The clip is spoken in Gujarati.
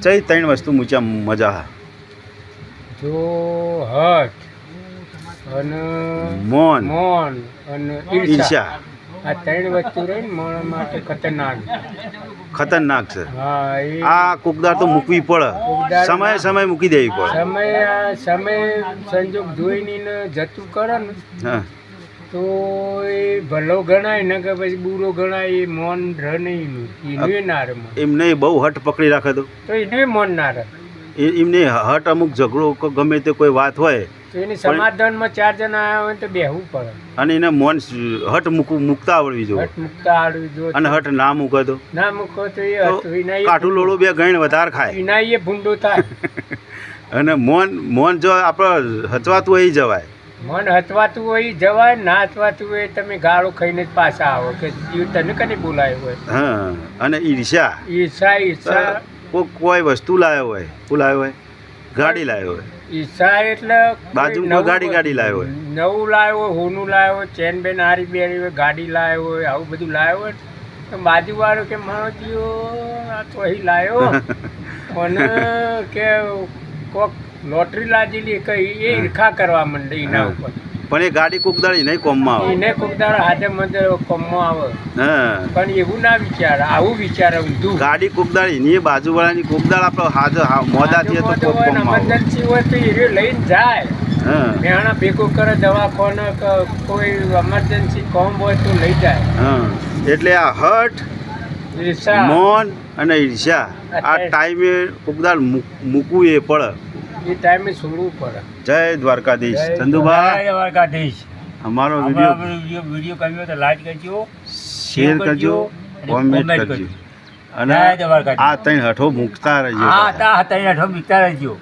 ચઈ ત્રણ વસ્તુ મૂચ્યા મજા જો હઠ અને મોન મોન અને ઈર્ષા ઈર્ષા આ ત્રણ વસ્તુ રહી ને મારા માટે ખતરનાક ખતરનાક છે હા એ આ કોકદાર તો મૂકવી પડે કોકદાર સમયે સમય મૂકી દેવી પડે સમય સંજોગ જોઈને ને જતું કરે ને હા તો એ ભલો ગણાય ને કે પછી બુરો ગણાય એ મોન રહે નહીં એનું ના રહે એમ નહીં બહુ હટ પકડી રાખે તો એનું મોન ના રહે એમને હટ અમુક ઝઘડો કે ગમે તે કોઈ વાત હોય તો એની સમાધાનમાં 4 જણા આવ્યા હોય તો બેહવું પડે અને એને મોન હટ મૂકતા આવડવી જોઈએ હટ મુકતા આવડવી જોઈએ અને હટ ના મૂકે તો ના મૂકો તો એ હતું વિના કાઠું લોળું બે ગણ વધારે ખાય વિના એ ભૂંડો થાય અને મોન જો આપણે હચવાતું હોય જવાય મન હચવાતું હોય જવાય ના હચવાતું હોય તમે ગાળો ખાઈને જ પાછા આવો કે જીવ તને કને બોલાયો હોય હા અને ઈર્ષા ઈર્ષા કોઈ વસ્તુ લાવ્યો હોય શું લાવ્યો હોય ગાડી લાવ્યો હોય ઈર્ષા એટલે બાજુમાં કોઈ ગાડી લાવ્યો હોય નવું લાવ્યો હોય હોનું લાવ્યો હોય ચેન બેન હારી બેરી હોય ગાડી લાવ્યો હોય આવું બધું લાવ્યો હોય તો બાજુવાળો કે મારો આ તો અહીં લાવ્યો અને કે કોક લોટરી લાગેલી કઈ એ ઈર્ખા કરવા માંડે એના ઉપર પણ એ ગાડી કોકદાળી નહીં કોમમાં આવે એને કોકદાળ હાથે મંદિર કોમમાં આવે હા પણ એવું ના વિચાર આવું વિચારે ઊંધું ગાડી કોકદાળી ની બાજુવાળાની કોકદાળ આપણે હાજર મોદાથી તો કોક કોમમાં આવે એમરજન્સી હોય તો એ લઈને જાય હા મેણા ભેગું કરે દવાખાને કોઈ એમરજન્સી કોમ હોય તો લઈ જાય હા એટલે આ હઠ ઈર્ષા મૌન અને ઈર્ષા આ ટાઈમે કોકદાળ મૂકવું એ પડે એ ટાઈમે છોડવું પડે જય દ્વારકાધીશ ચંદુભાઈ દ્વારકાધીશ અમારો વિડીયો ગમ્યો તો લાઈક કરજો શેર કરજો કોમેન્ટ કરજો અને આ ત્રણ હઠો મૂકતા રહેજો હા ત્રણ હઠો મૂકતા રહેજો